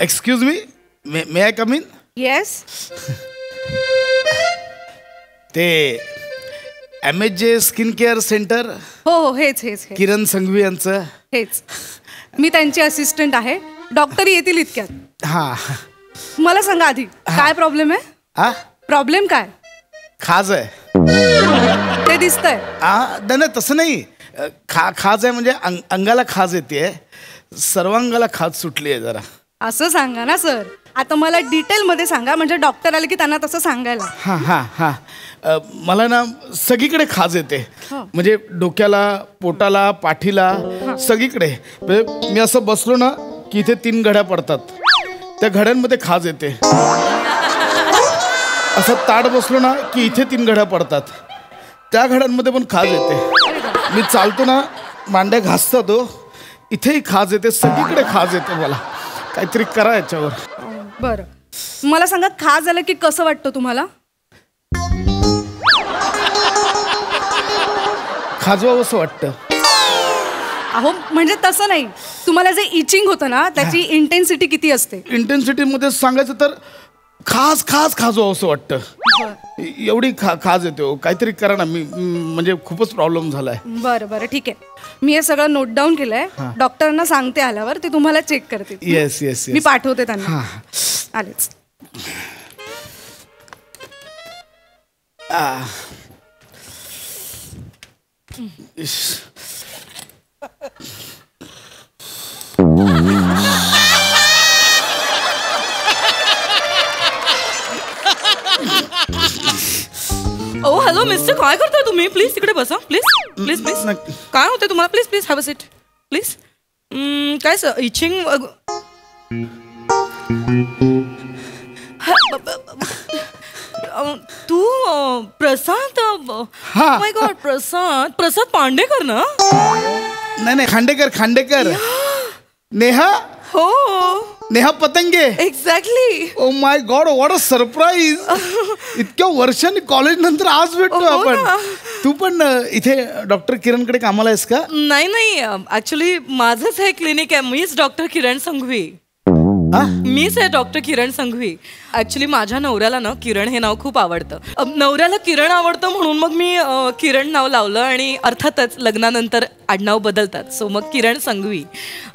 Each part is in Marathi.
Excuse me, may I come in? Yes. ते MHJ स्किन केअर सेंटर, हो हेच हेच किरण संघवी यांचं. हेच, मी त्यांची असिस्टंट आहे. डॉक्टर येतील इतक्यात. हा, मला सांगा आधी काय प्रॉब्लेम आहे? हा, प्रॉब्लेम काय? खाज आहे. ते दिसतंय. नाही तसं नाही. खाज आहे म्हणजे अंगाला खाज येते, सर्वांगाला खाज सुटली आहे जरा. असं सांगा ना सर. आता मला डिटेल मध्ये सांगा, म्हणजे डॉक्टर आले की त्यांना तसं सांगायला. हा हा हा, मला ना सगळीकडे खाज येते. म्हणजे डोक्याला, पोटाला, पाठीला, सगळीकडे. म्हणजे मी असं बसलो ना की इथे 3 घड्या पडतात, त्या घड्यांमध्ये खाज येते. असं ताट बसलो ना की इथे 3 घड्या पडतात, त्या घड्यांमध्ये पण खाज येते. मी चालतो ना, मांड्या घासतो तो, इथेही खाज येते, सगळीकडे खाज येते. मला काहीतरी करा याच्यावर. बरं, मला सांगा खाज आलं की कसं वाटतं तुम्हाला? खाजवावं असं वाटतं. अहो म्हणजे तसं नाही, तुम्हाला जे इचिंग होतं ना त्याची इंटेन्सिटी किती असते? इंटेन्सिटी मध्ये सांगायचं तर खाज खाज खाजवावं असं वाटतं. एवढी खाज येते. काहीतरी करा ना. मी म्हणजे खूपच प्रॉब्लेम झालाय. बरं बरं ठीक आहे, मी हे सगळं नोट डाऊन केलंय. डॉक्टरांना सांगते, आल्यावर ते तुम्हाला चेक करतील. येस येस, मी पाठवते त्यांना. आलेच. ओ हॅलो मिस्टर, काय करताय तुम्ही? प्लीज तिकडे बसा. Please please please. काय होतंय तुम्हाला? Please please have a seat please. काय सर इचिंग? तू प्रसाद? माय गॉड, प्रसाद पांडेकर ना? नाही, खांडेकर. नेहा? हो, Neha Patange. Exactly. Oh my God, what a surprise. इतक्या वर्षांनी कॉलेज नंतर आज भेटतो आपण. तू पण इथे डॉक्टर किरणकडे कामाला आहेस का? नाही, ऍक्च्युली माझंच हे क्लिनिक आहे. मीच डॉक्टर किरण संघवी. मीच आहे डॉक्टर किरण संघवी. ऍक्च्युली माझ्या नवऱ्याला ना किरण हे नाव खूप आवडतं. नवऱ्याला किरण आवडतं म्हणून मग मी किरण नाव लावलं, आणि अर्थातच लग्नानंतर आडनाव बदलतात, सो मग किरण संघवी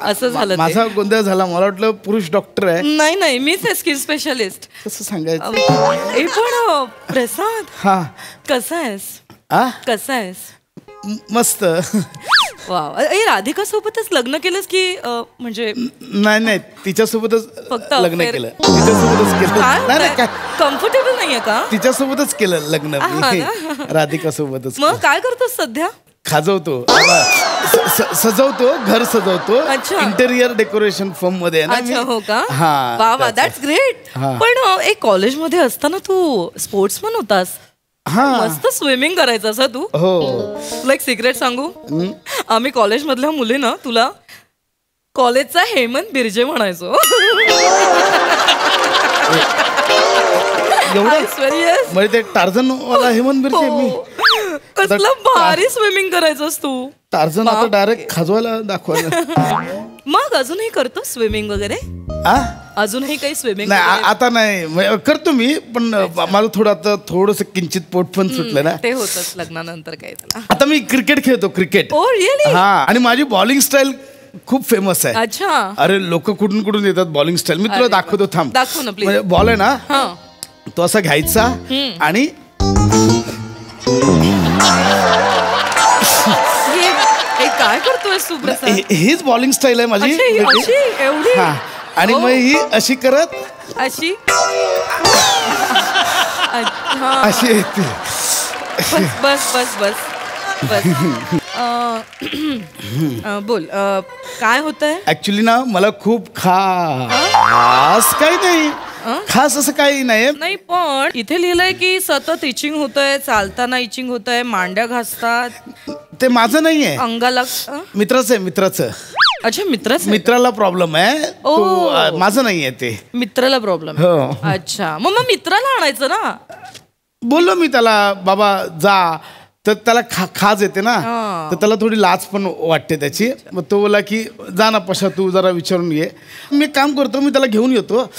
असं झालं. माझा गोंधळ झाला, मला वाटलं पुरुष डॉक्टर आहे. नाही, मीच आहे स्किन स्पेशलिस्ट. कसं सांगायचं? पण प्रसाद, हा, कसा आहेस? मस्त. वाव. राधिका सोबतच लग्न केलंस की म्हणजे? नाही, तिच्यासोबतच फक्त लग्न केलं. तिच्यासोबतच केलं. नाही, कम्फर्टेबल नाहीये का? तिच्यासोबतच केलं लग्न, राधिका सोबतच. मग काय करतोस सध्या? खाजवतो, सजवतो, घर सजवतो. इंटेरियर डेकोरेशन फर्म मध्ये. अच्छा, हो का? वा, दॅट्स ग्रेट. पण एक कॉलेजमध्ये असताना तू स्पोर्ट्समन होतास. मस्त स्विमिंग करायचं असं तू. हो. तुला एक सिक्रेट सांगू? आम्ही कॉलेज मधल्या मुली ना तुला कॉलेजचा हेमंत बिर्जे म्हणायचो. एवढं म्हणजे ते टार्झन वाला हेमंत बिर्जे. मी कसलं भारी स्विमिंग करायचंस तू. टार्झन आता डायरेक्ट खाजवायला दाखवायला. मग अजूनही करतो स्विमिंग वगैरे? अजूनही काही स्विमिंग? नाही, आता नाही करतो मी, पण मला थोडंसं किंचित पोट पण सुटलं ना. ते होतच लग्नानंतर. काय आता मी क्रिकेट खेळतो, क्रिकेट. Oh really? हा, आणि माझी बॉलिंग स्टाईल खूप फेमस आहे. अच्छा. अरे लोक कुठून येतात बॉलिंग स्टाईल. मी तुला दाखवतो, थांब. दाखव ना प्लीज. बॉल आहे ना, तो असा घ्यायचा आणि काय करतोय सुप्रसाद? हीच बॉलिंग स्टाईल आहे माझी. एवढी? आणि मग ही अशी करत अशी येते. बस बोल, काय होतंय? ऍक्च्युली ना मला खूप खास काही नाही, खास असं काही नाही. पण इथे लिहिलंय की सतत इचिंग होतंय, चालताना इचिंग होतंय, मांड्या घासतात. ते माझं नाहीये, अंगाला. मित्राचं. अच्छा, मित्राला प्रॉब्लेम आहे. माझं नाहीये ते. मित्राला प्रॉब्लेम? हो. अच्छा, मग मित्राला आणायचं ना. बोललो मी त्याला, बाबा जा, तर त्याला खाज येते ना, तर त्याला थोडी लाज पण वाटते त्याची. मग तो बोला की जा ना पशा तू जरा विचारून ये. मी काम करतो, मी त्याला घेऊन येतो.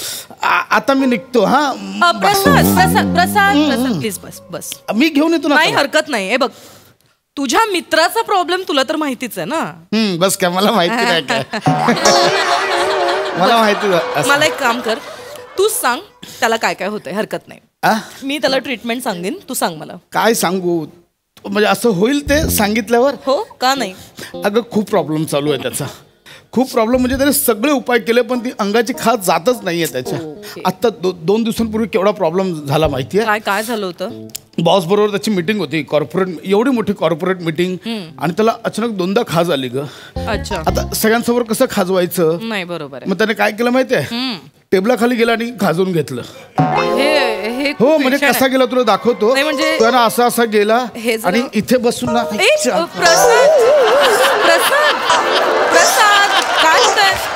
आता मी निघतो. हा प्रसाद प्लीज बस. मी घेऊन येतो ना. नाही हरकत नाही. हे बघ, तुझ्या मित्राचा प्रॉब्लेम तुला तर माहितीच आहे ना. बस काय, मला माहिती नाही काय. मला माहिती. मला एक काम कर, तूच सांग त्याला काय काय होतंय. हरकत नाही, मी त्याला ट्रीटमेंट सांगेन, तू सांग मला. काय सांगू, म्हणजे असं होईल ते सांगितल्यावर. हो का नाही. अगं खूप प्रॉब्लेम चालू आहे त्याचा. खूप प्रॉब्लेम म्हणजे त्याने सगळे उपाय केले पण ती अंगाची खाज जातच नाहीये त्याच्या. आता 2 दिवसांपूर्वी केवढा प्रॉब्लेम झाला माहितीये. काय झालं होतं. बॉस बरोबर त्याची मीटिंग होती, कॉर्पोरेट, एवढी मोठी कॉर्पोरेट मीटिंग, आणि त्याला अचानक 2दा खाज आली ग. अच्छा. आता सगळ्यांसमोर कसं खाजवायचं. नाही बरोबर. मग त्याने काय केलं माहितीये, टेबलाखाली गेला आणि खाजवून घेतलं. हो म्हणजे कसा गेला तुला दाखवतो. म्हणजे त्यानं असा गेला आणि इथे बसून ना.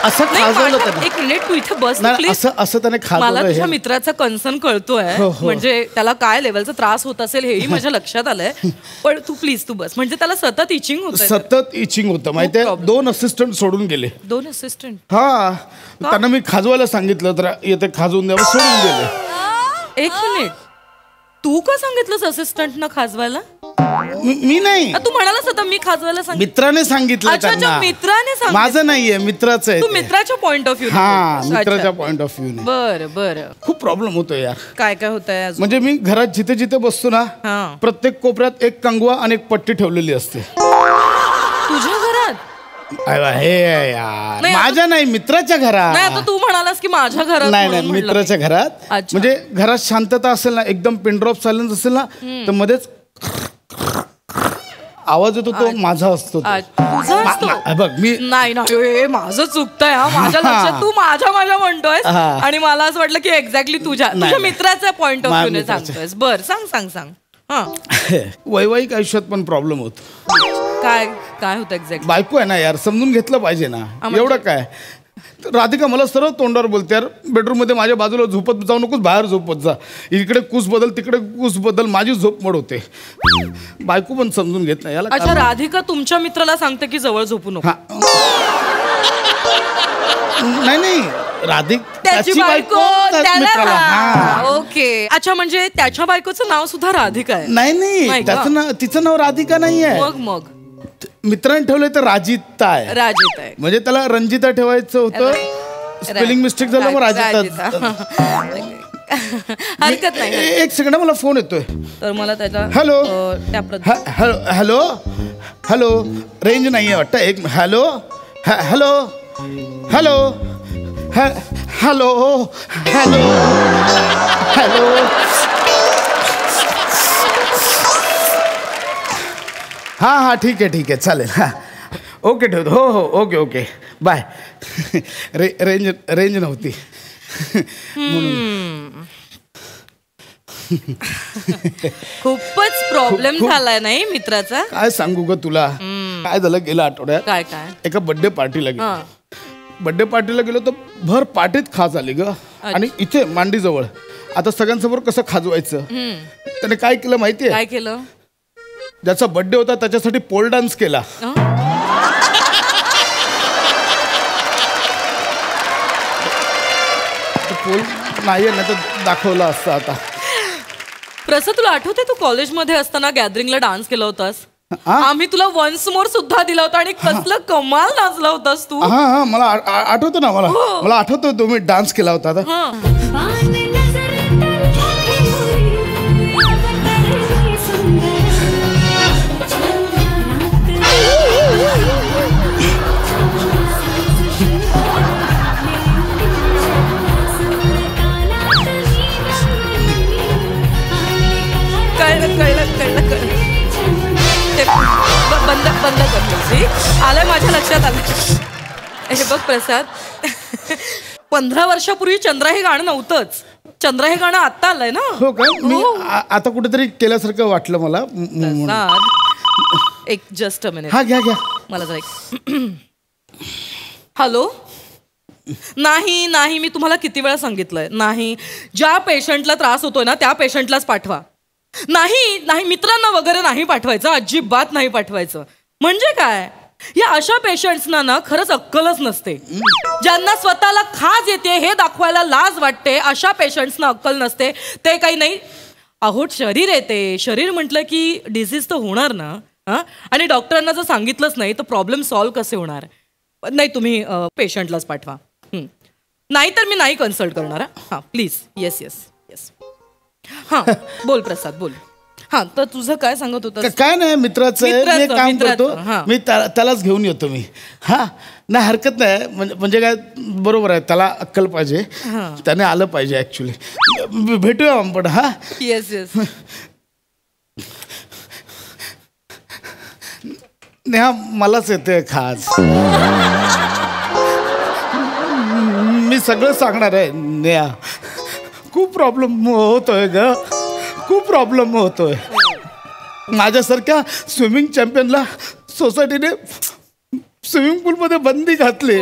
असं खाजवलं त्याने. एक मिनिट, तू इथे बस असं त्याने खाजवलं. मला तुझ्या मित्राचा कन्सर्न कळतोय. म्हणजे त्याला काय लेवलचा त्रास होत असेल हेही माझ्या लक्षात आलंय. पण तू बस. म्हणजे त्याला सतत इचिंग होतं माहितीये. 2 असिस्टंट सोडून गेले. 2 असिस्टंट. हा, त्यांना मी खाजवायला सांगितलं तर येते खाजवून द्यावं, सोडून गेले. एक मिनिट, तू का सांगितलंस असिस्टंटना खाजवायला. मी नाही, तू म्हणालास आता मी खाजवायला सांगितलं. मित्राने सांगितलं. अच्छा, मित्राने सांगितलं. माझं नाहीये, मित्राचं आहे. तू मित्राच्या पॉइंट ऑफ व्ह्यू. हा, मित्राच्या पॉइंट ऑफ व्ह्यू. बरं. खूप प्रॉब्लेम होतोय यार. काय होतंय. म्हणजे मी घरात जिथे जिथे बसतो ना, प्रत्येक कोपऱ्यात एक कंगवा आणि एक पट्टी ठेवलेली असते. तुझ्या घरात. हे यार, माझ्या नाही, मित्राच्या घरात. नाही, आता तू म्हणालास की माझ्या घरात. नाही, मित्राच्या घरात. म्हणजे घरात शांतता असेल ना, एकदम पिनड्रॉप सायलेन्स असेल ना, तर मध्येच आवाज येतो, तो माझा असतो. तुझा असतो. बघ मी नाही माझं चुकतंय. माझ्या लक्षात तू माझ्या म्हणतोय आणि मला असं वाटलं की एक्झॅक्टली तुझ्या मित्राचा पॉइंट ऑफ व्ह्यू सांगतोय. बर, सांग. वैवाहिक आयुष्यात पण प्रॉब्लेम होतो. काय होतं एक्झॅक्ट. बायको आहे ना यार, समजून घेतलं पाहिजे ना. एवढं काय. राधिका मला सरळ तोंडावर बोलते, यार बेडरूम मध्ये माझ्या बाजूला झोपत जाऊ नकोस, बाहेर झोपत जा. इकडे कूस बदल, तिकडे कूस बदल, माझी झोप मोड होते. बायको पण समजून घेत नाही याला. अच्छा, राधिका तुमच्या मित्राला सांगते की जवळ झोपू नको. नाही, त्याची बायको त्याला. ओके. अच्छा, म्हणजे त्याच्या बायकोचं नाव सुद्धा राधिका आहे. नाही, तिचं नाव राधिका नाहीये. मग मित्रांनी ठेवलंय तर राजिता आहे. म्हणजे त्याला रंजिता ठेवायचं होतं, स्पेलिंग मिस्टेक झालं, मग राजिता. हरकत नाही. एक सेकंड, मला फोन येतोय. तर मला त्याचा हॅलो, रेंज नाहीये वाटतं. एक हॅलो. हा, ठीक आहे, चालेल. ओके, ठेवतो. हो, ओके, बाय. रेंज नव्हती. खूपच प्रॉब्लेम झालाय नाही मित्राचा. काय सांगू ग तुला. काय झालं, गेल्या आठवड्यात काय एका बर्थडे पार्टीला गेलो तर भर पार्टीत खाज आली ग. आणि इथे मांडीजवळ. आता सगळ्यांसमोर कसं खाजवायचं. त्याने काय केलं माहितीये. काय केलं. ज्याचा बर्थडे होता त्याच्यासाठी पोल डान्स केला. पोल नाहीये ना, तर दाखवला असता आता. प्रसाद, तुला आठवतंय तू कॉलेजमध्ये असताना गॅदरिंगला डान्स केला होतास. आम्ही तुला वन्स मोर सुद्धा दिला होता आणि कसलं कमाल नाचला होतास तू. हा, मला आठवतं ना. मला आठवतं तुम्ही डान्स केला होता. कळलं. बंद कर. आलंय माझ्या लक्षात आलं. हे बघ प्रसाद, 15 वर्षापूर्वी चंद्रा हे गाणं नव्हतंच. चंद्रा हे गाणं आता आलंय ना. हो का. मी आता कुठेतरी केल्यासारखं वाटलं मला. एक जस्ट अ मिनिट. हा, घ्या. मला जरा हॅलो. नाही, मी तुम्हाला किती वेळा सांगितलंय. नाही, ज्या पेशंटला त्रास होतोय ना त्या पेशंटलाच पाठवा. नाही नाही, मित्रांना वगैरे नाही पाठवायचं, अजिबात नाही पाठवायचं. म्हणजे काय, या अशा पेशंट्सना ना खरंच अक्कलच नसते. ज्यांना स्वतःला खाज येते हे दाखवायला लाज वाटते, अशा पेशंट्सना अक्कल नसते. ते काही नाही, अहो शरीर येते, शरीर म्हटलं की डिझीज तर होणार ना. आणि डॉक्टरांना जर सांगितलंच नाही तर प्रॉब्लेम सॉल्व्ह कसे होणार. नाही, तुम्ही पेशंटलाच पाठवा. नाही तर मी नाही कन्सल्ट करणार. हां प्लीज. Yes yes yes. हां बोल प्रसाद बोल. हां तर तुझं काय सांगत होतं. काय नाही, मित्राचं आहे. मी एक काम करतो, मी त्यालाच घेऊन येतो मी. हा नाही, हरकत नाही. म्हणजे काय, बरोबर आहे, त्याला अक्कल पाहिजे, त्याने आलं पाहिजे ऍक्च्युली. भेटूया आपण. हा येस येस. नेहा मलाच येते खास. मी सगळं सांगणार आहे नेहा. खूप प्रॉब्लेम होतोय ग, खूप प्रॉब्लेम होतोय. माझ्यासारख्या स्विमिंग चॅम्पियनला सोसायटीने स्विमिंग पूल मध्ये बंदी घातली.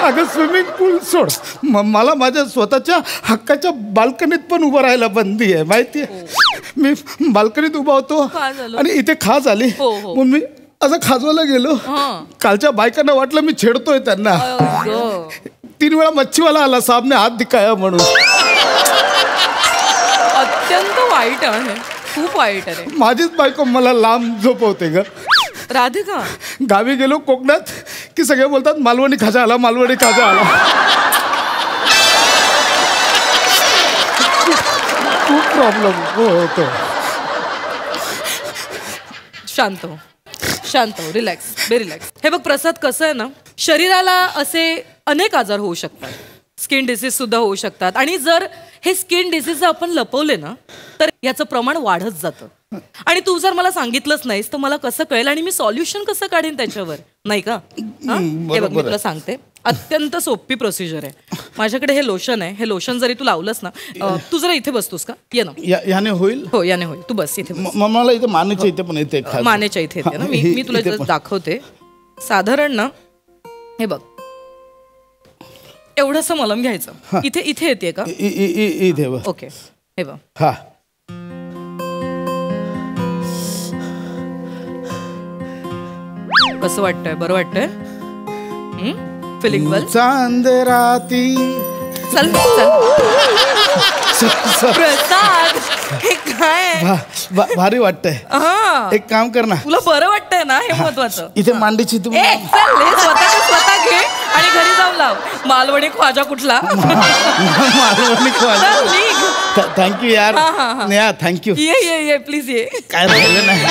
अगं स्विमिंग पूल सोड, मला माझ्या स्वतःच्या हक्काच्या बाल्कनीत पण उभं राहायला बंदी आहे, माहितीये. मी बाल्कनीत उभा होतो आणि इथे खाज आली म्हणून मी असं खाजवायला गेलो. कालच्या बायकांना वाटलं मी छेडतोय त्यांना. 3 वेळा मच्छीवाला आला, सामने हात दिखाया म्हणून. अत्यंत वाईट आहे, खूप वाईट आहे. माझीच बायको मला लांब झोपवते ग. राधिका, गावी गेलो कोकणात की सगळे बोलतात मालवणी खाजा आला, मालवणी खाजा आला. खूप प्रॉब्लेम होतो. शांत हो, शांत हो, रिलॅक्स, बे रिलॅक्स. हे बघ प्रसाद, कसं आहे ना, शरीराला असे अनेक आजार होऊ शकतात, स्किन डिसीज सुद्धा होऊ शकतात. आणि जर हे स्किन डिसीज आपण लपवले ना तर याचं प्रमाण वाढत जातं. आणि तू जर मला सांगितलंच नाहीस तर मला कसं कळेल आणि मी सॉल्युशन कसं काढेन त्याच्यावर, नाही का. हे बघ मी तुला सांगते, अत्यंत सोपी प्रोसिजर आहे. माझ्याकडे हे लोशन आहे, हे लोशन जरी तू लावलंस ना, तू जरा इथे बसतोस का, ये ना. याने होईल. हो याने होईल, तू बस इथे. मला इथे मानेच्या इथे पण येते, मानेच्या इथे येते ना. मी तुला दाखवते. साधारण ना, हे बघ एवढंसं मलम घ्यायचं. इथे इथे येते का. इथे. ओके, हे बघ. हा कसं वाटतंय, बरं वाटतंय. Feeling well. चांद राती. चल चल प्रसाद, हे काय भारी वाटतंय. एक काम कर ना, तुला बरं वाटतंय ना, हे महत्वाचं. इथे मांडीची तू स्वतः घे आणि घरी जाऊन लाव. मालवणी ख्वाजा कुठला. मालवणी ख्वाजा. थँक्यू यार नेहा, थँक्यू. ये प्लीज ये. काय राहिलं नाही.